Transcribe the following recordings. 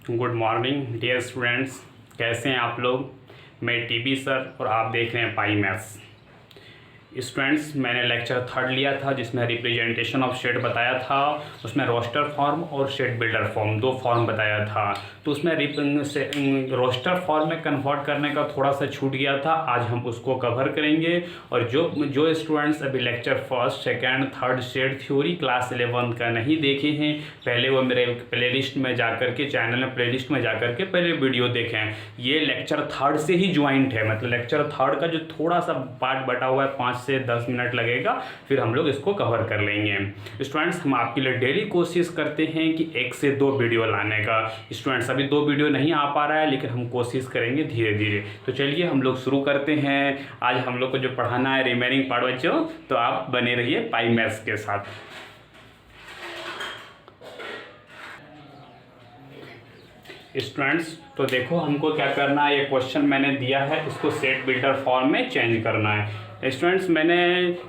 Good morning dear students, कैसे हैं आप लोग। मैं टीबी सर और आप देख रहे हैं पाई मैथ्स। स्टूडेंट्स, मैंने लेक्चर 3 लिया था जिसमें रिप्रेजेंटेशन ऑफ शेड बताया था। उसमें रोस्टर फॉर्म और शेड बिल्डर फॉर्म 2 फॉर्म बताया था। तो उसमें रोस्टर फॉर्म में कन्वर्ट करने का थोड़ा सा छूट गया था, आज हम उसको कवर करेंगे। और जो स्टूडेंट्स अभी lecture 1st, 2nd, 3rd shade theory class 11 का नहीं देखे हैं, पहले वो मेरे प्लेलिस्ट में जाकर के चैनल में प्लेलिस्ट में जाकर के पहले वीडियो देखें। ये लेक्चर 3rd से ही ज्वाइंट है, मतलब लेक्चर 3rd का जो थोड़ा सा पार्ट बटा हुआ है 5 से 10 मिनट लगेगा, फिर हम लोग इसको कवर कर लेंगे। स्टूडेंट्स, हम आपके लिए डेली कोशिश करते हैं कि 1 से 2 वीडियो लाने का। स्टूडेंट्स, अभी 2 वीडियो नहीं आ पा रहा है, लेकिन हम कोशिश करेंगे धीरे धीरे। तो चलिए हम लोग शुरू करते हैं। आज हम लोग को जो पढ़ाना है रिमेनिंग पार्ट बच्चों, तो आप बने रहिए पाई मैथ्स के साथ। स्टूडेंट्स, तो देखो हमको क्या करना है, ये क्वेश्चन मैंने दिया है, इसको सेट बिल्डर फॉर्म में चेंज करना है। स्टूडेंट्स, मैंने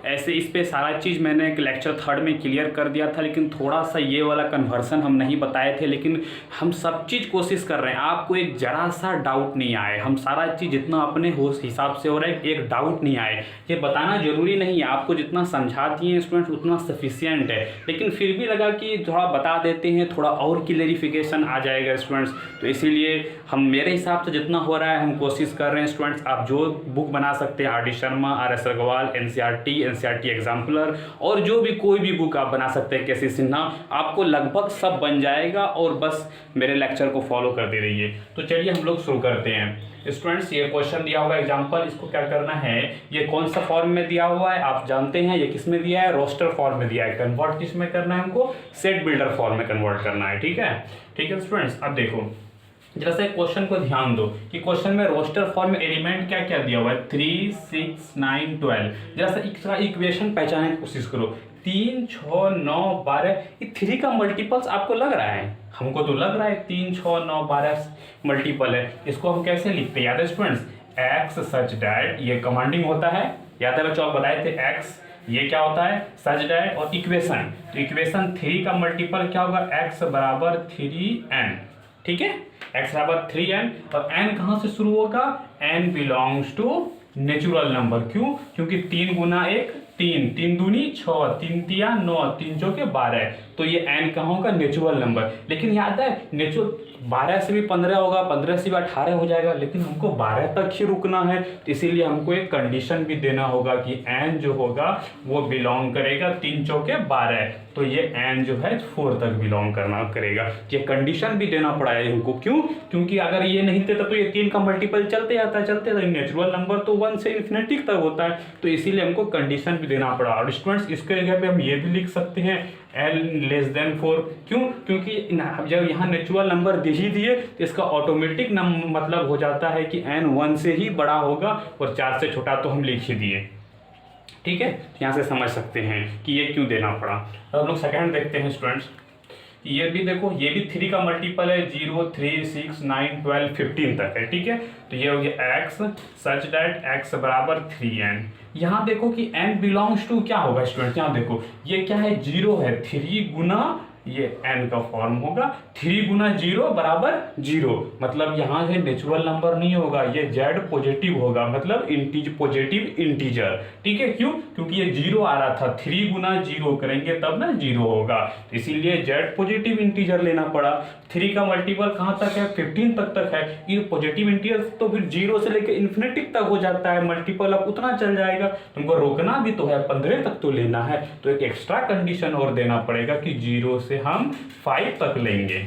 ऐसे इस पे सारा चीज़ मैंने लेक्चर 3rd में क्लियर कर दिया था, लेकिन थोड़ा सा ये वाला कन्वर्सन हम नहीं बताए थे। लेकिन हम सब चीज़ कोशिश कर रहे हैं, आपको एक जरा सा डाउट नहीं आए। हम सारा चीज़ जितना अपने हिसाब से हो रहा है, एक डाउट नहीं आए। ये बताना जरूरी नहीं है, आपको जितना समझा दिए स्टूडेंट्स उतना सफिशियंट है, लेकिन फिर भी लगा कि थोड़ा बता देते हैं, थोड़ा और क्लियरिफिकेशन आ जाएगा स्टूडेंट्स। तो इसीलिए हम मेरे हिसाब से जितना हो रहा है हम कोशिश कर रहे हैं। स्टूडेंट्स, आप जो बुक बना सकते हैं, आर.डी. शर्मा, आर.एस. अग्रवाल, एनसीईआरटी एग्जाम्पलर, और जो भी कोई भी बुक आप बना सकते हैं, के.सी. सिन्हा, आपको लगभग सब बन जाएगा। और बस मेरे लेक्चर को फॉलो करते रहिए। तो चलिए हम लोग शुरू करते हैं। स्टूडेंट्स, ये क्वेश्चन दिया हुआ एग्जाम्पल, इसको क्या करना है, ये कौन सा फॉर्म में दिया हुआ है आप जानते हैं। ये किस में दिया है, रोस्टर फॉर्म में दिया है। कन्वर्ट किस में करना है, हमको सेट बिल्डर फॉर्म में कन्वर्ट करना है। ठीक है, ठीक है स्टूडेंट्स। अब देखो जरा से क्वेश्चन को ध्यान दो कि क्वेश्चन में रोस्टर फॉर्म में एलिमेंट क्या क्या दिया हुआ है, 3, 6, 9, 12। जरा सा इसका इक्वेशन पहचानने की कोशिश करो। 3, 6, 9, 12, ये 3 का मल्टीपल्स आपको लग रहा है? हमको तो लग रहा है 3, 6, 9, 12 मल्टीपल है। इसको हम कैसे लिखते हैं, याद है स्टूडेंट्स, एक्स सच डैट, ये कमांडिंग होता है, याद है बच्चों, आप बताए थे एक्स, ये क्या होता है, सच डैट। और इक्वेशन, तो इक्वेशन 3 का मल्टीपल क्या होगा, एक्स बराबर 3n। ठीक है, x बराबर 3n। और n कहाँ से शुरू होगा, n belongs to natural number. क्यों? क्योंकि 3 गुना 1 3, 3 दूनी 6, 3 तिया 9, 3 चौके 12। तो ये n कहाँ होगा, नेचुरल नंबर। लेकिन याद है, नेचुरल 12 से भी 15 होगा, 15 से भी 18 हो जाएगा, लेकिन हमको 12 तक ही रुकना है। तो इसीलिए हमको एक कंडीशन भी देना होगा कि n जो होगा वो बिलोंग करेगा 3 चौके 12। तो ये n जो है 4 तक बिलोंग करेगा। ये कंडीशन भी देना पड़ा है हमको। क्यों? क्योंकि अगर ये नहीं देता तो ये 3 का मल्टीपल चलते जाता नेचुरल नंबर तो 1 से इन्फिनिटी तक होता है। तो इसीलिए हमको कंडीशन भी देना पड़ा। और स्टूडेंट्स, इसके जगह पे हम ये भी लिख सकते हैं n<4। क्यों? क्योंकि जब यहाँ नेचुरल नंबर दे ही दिए तो इसका ऑटोमेटिक मतलब हो जाता है कि n 1 से ही बड़ा होगा, और 4 से छोटा तो हम लिख ही दिए। ठीक है, यहाँ से समझ सकते हैं कि ये क्यों देना पड़ा। अब हम लोग सेकंड देखते हैं स्टूडेंट्स। ये भी देखो, ये भी 3 का मल्टीपल है, 0, 3, 6, 9, 12, 15 तक है। ठीक है, तो ये हो गया x सच डैट x बराबर 3n। यहाँ देखो कि n बिलोंग्स टू क्या होगा स्टूडेंट, यहाँ देखो ये क्या है, 0 है, 3 गुना ये n का फॉर्म होगा, 3 गुना 0 बराबर 0। मतलब यहाँ से नेचुरल नंबर नहीं होगा, ये z पॉजिटिव होगा, मतलब पॉजिटिव इंटीजर। ठीक है, क्यों? क्योंकि ये 0 आ रहा था, 3 गुना 0 करेंगे तब ना 0 होगा, इसीलिए z पॉजिटिव इंटीजर लेना पड़ा। 3 का मल्टीपल कहाँ तक है, 15 तक है। ये पॉजिटिव इंटीजर तो फिर 0 से लेकर इन्फिनिटी तक हो जाता है, मल्टीपल अब उतना चल जाएगा। तुमको रोकना भी तो है, 15 तक तो लेना है, तो एक एक्स्ट्रा कंडीशन और देना पड़ेगा कि 0 से हम 5 तक लेंगे।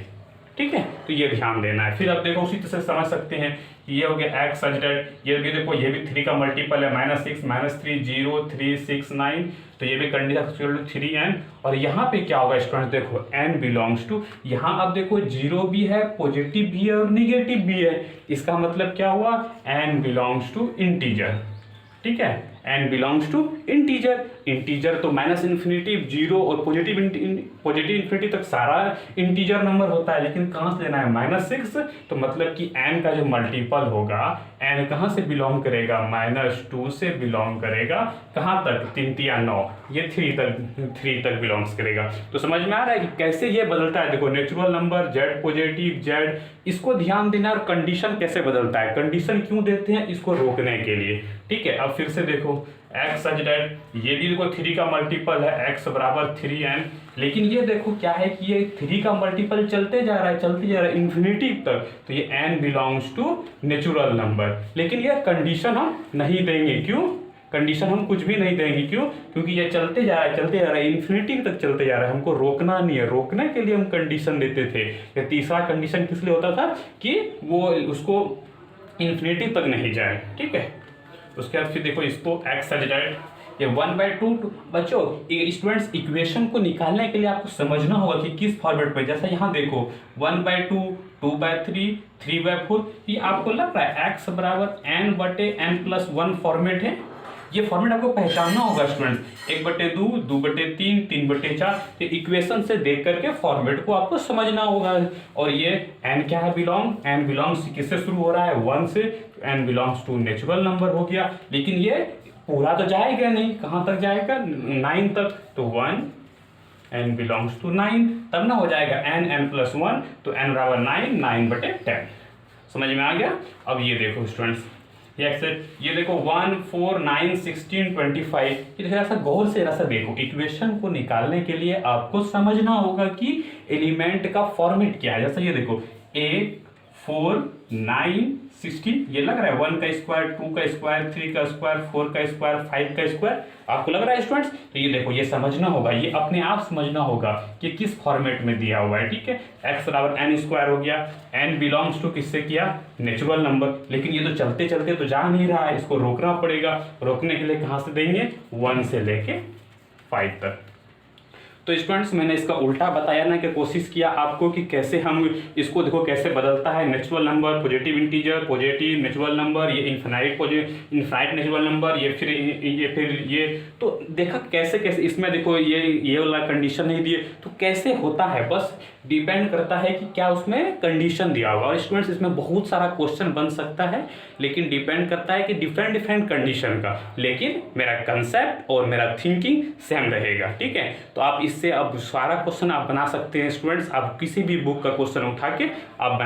ठीक है, तो ये ध्यान देना है। फिर अब देखो उसी तरह से समझ सकते हैं, ये हो गया x सच डैट, ये भी देखो ये भी 3 का मल्टीपल है, -6, -3, 0, 3, 6, 9। तो ये भी कंडीशन 3n। और यहाँ पे क्या होगा स्टूडेंट, देखो n बिलोंग्स टू, यहाँ अब देखो 0 भी है, पॉजिटिव भी है और निगेटिव भी है। इसका मतलब क्या हुआ, n बिलोंग्स टू इंटीजर। ठीक है, n belongs to integer. Integer तो माइनस इन्फिनिटी, जीरो और पॉजिटिव इन्फिनिटी तक सारा इंटीजर नंबर होता है, लेकिन कहाँ से लेना है -6, तो मतलब कि n का जो मल्टीपल होगा, n कहाँ से बिलोंग करेगा, -2 से बिलोंग करेगा, कहाँ तक, 3 या 9, ये 3 तक बिलोंग्स करेगा। तो समझ में आ रहा है कि कैसे ये बदलता है। देखो natural number z positive z, इसको ध्यान देना, और कंडीशन कैसे बदलता है, कंडीशन क्यों देते हैं, इसको रोकने के लिए। ठीक है, अब फिर से देखो x सच दैट, ये भी देखो 3 का मल्टीपल है, x बराबर 3n, लेकिन ये देखो क्या है कि ये 3 का मल्टीपल चलते जा रहा है इन्फिनिटी तक, तो ये n belongs to natural number. लेकिन ये कंडीशन हम नहीं देंगे, क्यों, कंडीशन हम कुछ भी नहीं देंगे, क्यों, क्योंकि ये चलते जा रहा है इन्फिनिटी तक चलते जा रहा है, हमको रोकना नहीं है। रोकने के लिए हम कंडीशन देते थे। ये तीसरा कंडीशन किस लिए होता था कि वो उसको इन्फिनिटी तक नहीं जाए। ठीक है, उसके बाद फिर देखो इसको x सच दैट, ये 1/2 बच्चों स्टूडेंट्स इक्वेशन को निकालने के लिए आपको समझना होगा कि किस फॉर्मेट में। जैसा यहाँ देखो 1/2, 2/3, 3/4, ये आपको लग रहा है x बराबर n/n+1 फॉर्मेट है। ये फॉर्मेट आपको पहचानना होगा स्टूडेंट्स, 1/2, 2/3, 3/4, ये इक्वेशन से देख करके फॉर्मेट को आपको समझना होगा। और ये n क्या है, n बिलोंग्स किससे शुरू हो रहा है, 1 से, n belongs to natural number हो गया। लेकिन ये पूरा तो जाएगा नहीं, कहाँ तक जाएगा, 9 तक, तो 1, n बिलोंग्स टू 9, तब ना हो जाएगा n+1, तो n बराबर 9, 9/10। समझ में आ गया। अब ये देखो स्टूडेंट्स, ये देखो 1, 4, 9, 16, 25, ये ऐसा गौर से ऐसा देखो। इक्वेशन को निकालने के लिए आपको समझना होगा कि एलिमेंट का फॉर्मेट क्या है। जैसा ये देखो 8, 4, 9, 16, ये लग रहा है 1 का स्क्वायर, 2 का स्क्वायर, 3 का स्क्वायर, 4 का स्क्वायर, 5 का स्क्वायर, आपको लग रहा है स्टूडेंट्स। तो ये देखो, ये समझना होगा, ये अपने आप समझना होगा कि किस फॉर्मेट में दिया हुआ है। ठीक है, x बराबर n² हो गया, n बिलोंग्स टू किससे किया, नेचुरल नंबर। लेकिन ये तो चलते चलते तो जा नहीं रहा है, इसको रोकना पड़ेगा। रोकने के लिए कहाँ से देंगे, 1 से लेके 5 तक। तो स्टूडेंट्स मैंने इसका उल्टा बताया ना, कि कोशिश किया आपको कि कैसे हम इसको देखो कैसे बदलता है। Natural number, positive integer, positive natural number, ये इनफाइनाइट नेचुरल नंबर, फिर ये तो देखा कैसे कैसे इसमें देखो ये वाला कंडीशन नहीं दिए, तो कैसे होता है, बस डिपेंड करता है कि क्या उसमें कंडीशन दिया हुआ। और स्टूडेंट्स इसमें बहुत सारा क्वेश्चन बन सकता है, लेकिन डिपेंड करता है कि डिफरेंट कंडीशन का, लेकिन मेरा कंसेप्ट और मेरा थिंकिंग सेम रहेगा। ठीक है, तो आप इससे अब सारा क्वेश्चन आप बना सकते हैं स्टूडेंट्स। आप किसी भी बुक का क्वेश्चन उठा के आप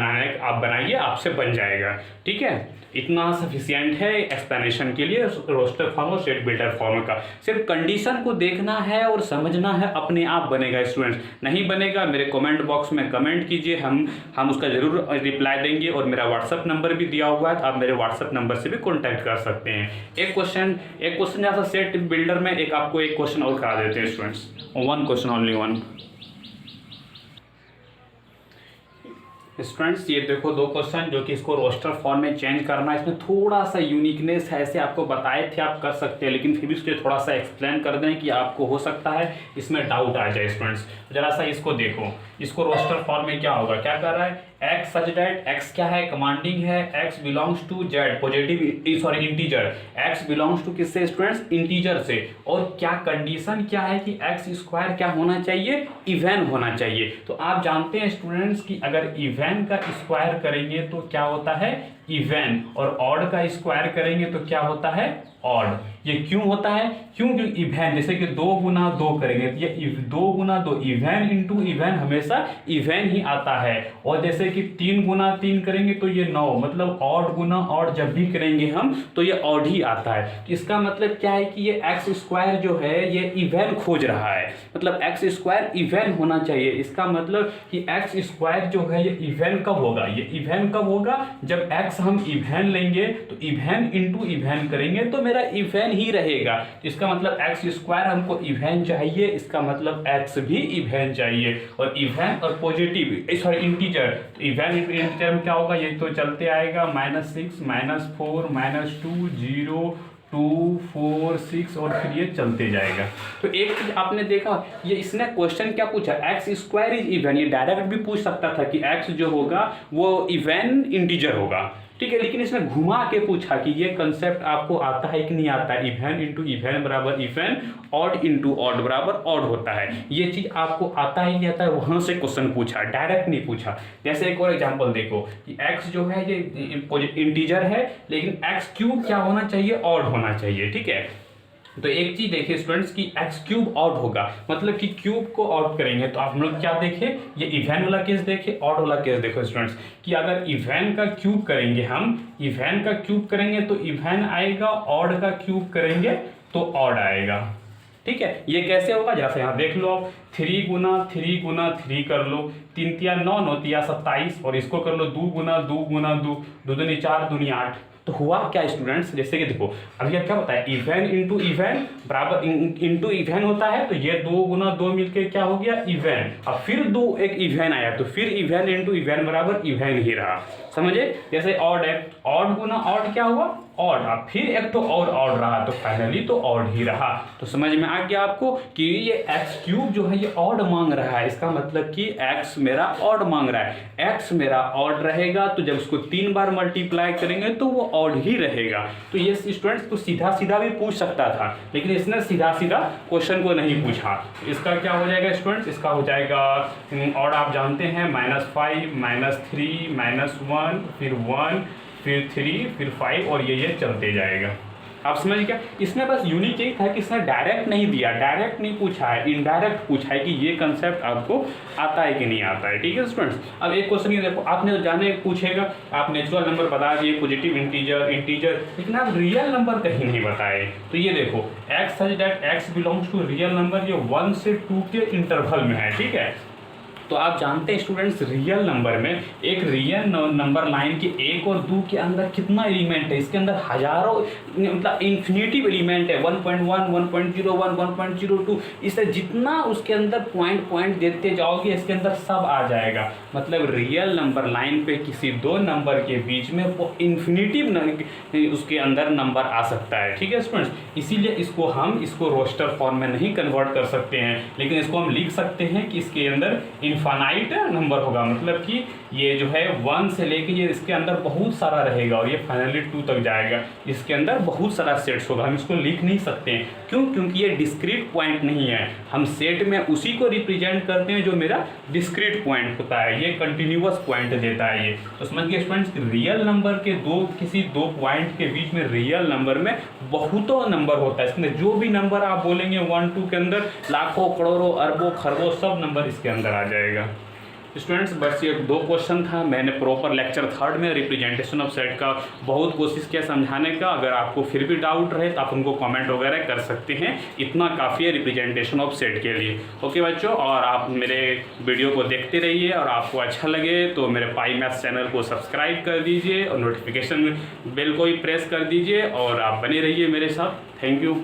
बनाइए, आपसे बन जाएगा। ठीक है, इतना सफिशिएंट है एक्सप्लेनेशन के लिए रोस्टर फॉर्म और स्टेट बिल्डर फॉर्म का। सिर्फ कंडीशन को देखना है और समझना है, अपने आप बनेगा स्टूडेंट्स। नहीं बनेगा मेरे कमेंट बॉक्स में कमेंट कीजिए, हम उसका जरूर रिप्लाई देंगे। और मेरा व्हाट्सअप नंबर भी दिया हुआ है, तो आप मेरे व्हाट्सअप नंबर से भी कॉन्टैक्ट कर सकते हैं। एक क्वेश्चन जैसा सेट बिल्डर में आपको एक क्वेश्चन और करा देते हैं स्टूडेंट्स, 1 क्वेश्चन, ओनली 1। स्टूडेंट्स ये देखो 2 क्वेश्चन जो कि इसको रोस्टर फॉर्म में चेंज करना है। इसमें थोड़ा सा यूनिकनेस है, ऐसे आपको बताए थे आप कर सकते हैं, लेकिन फिर भी इसके थोड़ा सा एक्सप्लेन कर दें कि आपको हो सकता है इसमें डाउट आ जाए। स्टूडेंट्स जरा सा इसको देखो, इसको रोस्टर फॉर्म में क्या होगा, क्या कर रहा है, x सच दैट, x क्या है, कमांडिंग है, x belongs to z positive integer, x belongs to किससे स्टूडेंट्स, इंटीजर से। और क्या कंडीशन क्या है कि x² क्या होना चाहिए, इवन होना चाहिए। तो आप जानते हैं स्टूडेंट्स कि अगर इवन का स्क्वायर करेंगे तो क्या होता है, इवन, और ऑड का स्क्वायर करेंगे तो क्या होता है, ऑड। ये क्यों होता है, क्योंकि इवन, जैसे कि 2 गुना 2 करेंगे तो ये 2 गुना 2, इवन इंटू इवन हमेशा इवन ही आता है। और जैसे कि 3 गुना 3 करेंगे तो ये 9, मतलब ऑड गुना ऑड जब भी करेंगे हम तो ये ऑड ही आता है। इसका मतलब क्या है कि ये x² जो है ये इवन खोज रहा है, मतलब x² इवन होना चाहिए। इसका मतलब कि x² जो है ये इवन कब होगा, ये इवन कब होगा, जब x हम इवन लेंगे तो इवन इंटू इवन करेंगे तो मेरा इवन ही रहेगा। इसका मतलब x² हमको इवन चाहिए, इसका मतलब x भी इवन चाहिए। और इवन और पॉजिटिव इंटीजर, तो इवन इंटीजर में क्या होगा, ये तो चलते आएगा, -6, -4, -2, 0, 2, 4, 6 और फिर ये चलते जाएगा। तो एक चीज आपने देखा, ये इसने क्वेश्चन क्या पूछा, x² इज इवन। ये डायरेक्ट भी पूछ सकता था कि x जो होगा वो इवन इंटीजर होगा, ठीक है। लेकिन इसने घुमा के पूछा कि ये कंसेप्ट आपको आता है कि नहीं आता है, इवन इंटू इवन बराबर इवन, ऑड इंटू ऑड बराबर ऑड होता है, ये चीज आपको आता है नहीं आता है, वहां से क्वेश्चन पूछा, डायरेक्ट नहीं पूछा। जैसे एक और एग्जांपल देखो कि x जो है ये इंटीजर है, लेकिन x क्यूब क्या होना चाहिए, ऑड होना चाहिए, ठीक है। तो एक चीज देखिए स्टूडेंट्स कि एक्स क्यूब ऑड होगा, मतलब कि क्यूब को ऑड करेंगे तो आप लोग क्या देखें, ये इवन वाला केस देखें, ऑड वाला केस देखो स्टूडेंट्स कि अगर इवन का क्यूब करेंगे, हम इवन का क्यूब करेंगे तो इवन आएगा, ऑड का क्यूब करेंगे तो ऑड आएगा, ठीक है। ये कैसे होगा, जैसे यहाँ देख लो आप, 3 गुना 3 गुना 3 कर लो, 3 तिया 9 9 तिया 27, और इसको कर लो 2 गुना 2 गुना 2, 2 दूनी 4 दूनी 8। तो हुआ क्या स्टूडेंट्स, जैसे कि देखो अभी क्या होता है, इवन इंटू इवन बराबर इंटू इवन होता है, तो ये 2 गुना 2 मिलके क्या हो गया, इवन, और फिर 2 एक इवन आया तो फिर इवन इंटू इवन बराबर इवन ही रहा, समझे। जैसे ऑड है, ऑड गुना ऑड क्या हुआ, ऑड, अब फिर एक तो और ऑड रहा तो फाइनली तो ऑड ही रहा। तो समझ में आ गया आपको कि ये एक्स क्यूब जो है ये ऑड मांग रहा है, इसका मतलब कि एक्स मेरा ऑड मांग रहा है, एक्स मेरा ऑड रहेगा तो जब उसको 3 बार मल्टीप्लाई करेंगे तो वो ऑड ही रहेगा। तो ये स्टूडेंट्स को सीधा सीधा भी पूछ सकता था, लेकिन इसने सीधा सीधा क्वेश्चन को नहीं पूछा। इसका क्या हो जाएगा स्टूडेंट्स, इसका हो जाएगा ऑड, आप जानते हैं -5 -3 -1 फिर 1 फिर 3 फिर 5 और ये चलते जाएगा। आप समझ गया। इसमें बस यूनिक यही था कि इसने डायरेक्ट नहीं दिया, डायरेक्ट नहीं पूछा है, इनडायरेक्ट पूछा है कि ये कंसेप्ट आपको आता है कि नहीं आता है, ठीक है स्टूडेंट्स। अब एक क्वेश्चन ये देखो, आपने जाने पूछेगा, आप नेचुरल नंबर बता दिए, पॉजिटिव इंटीजर, लेकिन आप रियल नंबर कहीं नहीं बताए। तो ये देखो x such that x belongs to real number, ये 1 से 2 के इंटरवल में है, ठीक है। तो आप जानते हैं स्टूडेंट्स रियल नंबर में, एक रियल नंबर लाइन के 1 और 2 के अंदर कितना एलिमेंट है, इसके अंदर हजारों मतलब इन्फिनिटिव एलिमेंट है, 1.1 1.01 1.02, इससे जितना उसके अंदर पॉइंट देते जाओगे इसके अंदर सब आ जाएगा। मतलब रियल नंबर लाइन पे किसी 2 नंबर के बीच में वो इन्फिनिटिव उसके अंदर नंबर आ सकता है, ठीक है स्टूडेंट्स। इसीलिए इसको रोस्टर फॉर्म में नहीं कन्वर्ट कर सकते हैं, लेकिन इसको हम लिख सकते हैं कि इसके अंदर इनफाइनाइट नंबर होगा, मतलब कि ये जो है 1 से लेके ये इसके अंदर बहुत सारा रहेगा और ये फाइनली 2 तक जाएगा, इसके अंदर बहुत सारा सेट्स होगा। हम इसको लिख नहीं सकते हैं, क्यों, क्योंकि ये डिस्क्रीट पॉइंट नहीं है। हम सेट में उसी को रिप्रेजेंट करते हैं जो मेरा डिस्क्रीट पॉइंट होता है, ये कंटिन्यूअस पॉइंट देता है ये। तो समझ गए स्टूडेंट्स, रियल नंबर के किसी दो पॉइंट के बीच में रियल नंबर में बहुतों नंबर होता है, इसमें जो भी नंबर आप बोलेंगे 1 2 के अंदर लाखों करोड़ों अरबों खरबों सब नंबर इसके अंदर आ जाएगा। स्टूडेंट्स बस ये 2 क्वेश्चन था, मैंने प्रॉपर लेक्चर 3 में रिप्रेजेंटेशन ऑफ सेट का बहुत कोशिश किया समझाने का। अगर आपको फिर भी डाउट रहे तो आप उनको कमेंट वगैरह कर सकते हैं, इतना काफ़ी है रिप्रेजेंटेशन ऑफ सेट के लिए। ओके बच्चों, और आप मेरे वीडियो को देखते रहिए, और आपको अच्छा लगे तो मेरे पाई मैथ्स चैनल को सब्सक्राइब कर दीजिए और नोटिफिकेशन बेल को भी प्रेस कर दीजिए, और आप बने रहिए मेरे साथ। Thank you.